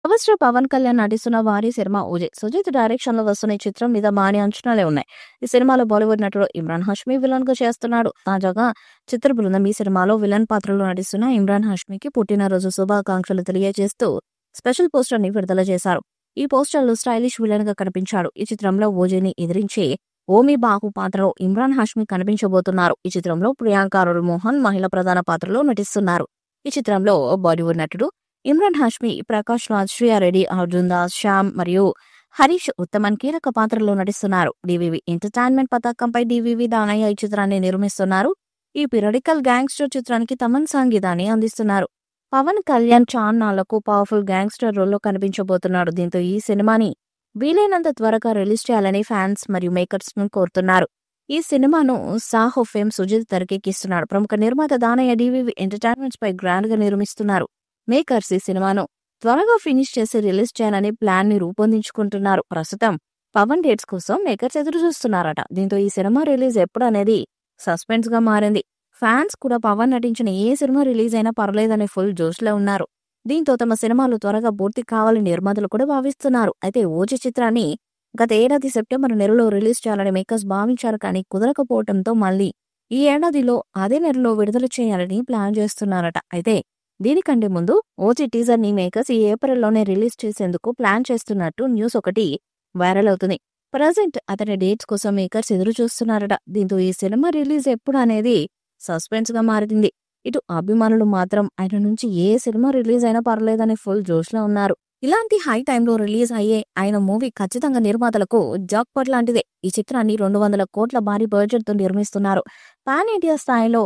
Power star Pawan Kalyan నటిస్తున్న వారి cinema 'OG'. Sujith direction లో వస్తున్న ఈ చిత్రం మీద భారీ అంచనాలే ఉన్నాయి. ఈ సినిమాలో బాలీవుడ్ నటుడు ఇమ్రాన్ హష్మీ విలన్ గా చేస్తున్నాడు. తాజాగా చిత్ర బృందం ఈ సినిమాలో విలన్ పాత్రలో నటిస్తున్న ఇమ్రాన్ హష్మీకి పుట్టినరోజు శుభాకాంక్షలు తెలియజేస్తూ స్పెషల్ పోస్టర్ ని విడుదల చేశారు. ఈ పోస్టర్ లో స్టైలిష్ విలన్ గా కనిపించాడు. ఈ చిత్రంలో ఓజీని ఎదిరించే ఓమీ బాకు పాత్రలో ఇమ్రాన్ హష్మీ కనిపించబోతున్నారు. ఈ చిత్రంలో ప్రియాంక అరుల్ మోహన్ మహిళ ప్రధాన పాత్రలో నటిస్తున్నారు. ఈ చిత్రంలో బాలీవుడ్ నటుడు ఇమ్రాన్ హష్మీ, ప్రకాష్ రాజ్, శ్రియా రెడ్డి, అర్జున్ దాస్, శ్యామ్ మరియు హరీష్ ఉత్తమన్ కీలక పాత్రలో నటిస్తున్నారు. డివివి ఎంటర్టైన్మెంట్ పతాకంపై డివివి దానయ్య ఈ చిత్రాన్ని నిర్మిస్తున్నారు. ఈ పిరడికల్ గ్యాంగ్స్టర్ చిత్రానికి తమన్ సంగీతాన్ని అందిస్తున్నారు. పవన్ కళ్యాణ్ చాన్నాళ్లకు పవర్ఫుల్ గ్యాంగ్స్టర్ రోల్లో కనిపించబోతున్నాడు. దీంతో ఈ సినిమాని వీలైనంత త్వరగా రిలీజ్ చేయాలని ఫ్యాన్స్ మరియు మేకర్స్ ను కోరుతున్నారు. ఈ సినిమాను సాహో ఫేమ్ సుజిత్ తెరకెక్కిస్తున్నాడు. ప్రముఖ నిర్మాత దానయ్య డివివి ఎంటర్టైన్మెంట్స్ పై గ్రాండ్ గా నిర్మిస్తున్నారు. మేకర్స్ ఈ సినిమాను త్వరగా ఫినిష్ చేసి రిలీజ్ చేయాలని ప్లాన్ ని రూపొందించుకుంటున్నారు. ప్రస్తుతం పవన్ డేట్స్ కోసం మేకర్స్ ఎదురు చూస్తున్నారట. దీంతో ఈ సినిమా రిలీజ్ ఎప్పుడు అనేది సస్పెన్స్ గా మారింది. ఫ్యాన్స్ కూడా పవన్ నటించిన ఏ సినిమా రిలీజ్ అయినా పర్లేదనే ఫుల్ జోష్ లో ఉన్నారు. దీంతో తమ సినిమాలు త్వరగా పూర్తి కావాలని నిర్మాతలు కూడా భావిస్తున్నారు. అయితే ఓజీ చిత్రాన్ని గత ఏడాది సెప్టెంబర్ నెలలో రిలీజ్ చేయాలని మేకర్స్ భావించారు. కానీ కుదరకపోవడంతో మళ్ళీ ఈ ఏడాదిలో అదే నెలలో విడుదల చేయాలని ప్లాన్ చేస్తున్నారట. అయితే దీనికంటే ముందు ఓజీ టీజర్ ని మేకర్స్ ఈ ఏప్రిల్లోనే రిలీజ్ చేసేందుకు ప్లాన్ చేస్తున్నట్టు న్యూస్ ఒకటి వైరల్ అవుతుంది. ప్రజెంట్ అతని డేట్స్ కోసం మేకర్స్ ఎదురు చూస్తున్నారట. దీంతో ఈ సినిమా రిలీజ్ ఎప్పుడు అనేది సస్పెన్స్ గా మారింది. ఇటు అభిమానులు మాత్రం ఆయన నుంచి ఏ సినిమా రిలీజ్ అయినా పర్లేదని ఫుల్ జోష్ లో ఉన్నారు. ఇలాంటి హై టైంలో రిలీజ్ అయ్యే ఆయన మూవీ ఖచ్చితంగా నిర్మాతలకు జాక్పాట్ లాంటిదే. ఈ చిత్రాన్ని 200 కోట్ల భారీ బడ్జెట్ తో నిర్మిస్తున్నారు. పాన్ ఇండియా స్థాయిలో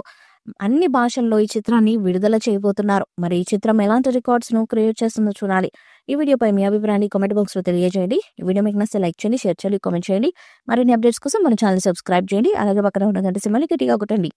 అన్ని భాషల్లో ఈ చిత్రాన్ని విడుదల చేయబోతున్నారు. మరి ఈ చిత్రం ఎలాంటి రికార్డ్స్ ను క్రియేట్ చేస్తుందో చూడాలి. ఈ వీడియోపై మీ అభిప్రాయాన్ని కామెంట్ బాక్స్ లో తెలియజేయండి. ఈ వీడియో మీకు నచ్చితే లైక్ చేయండి, షేర్ చేయండి, కామెంట్ చేయండి. మరిన్ని అప్డేట్స్ కోసం మన ఛానల్ సబ్స్క్రైబ్ చేయండి. అలాగే పక్కన ఉన్న గంట సింబల్ని గట్టిగా కొట్టండి.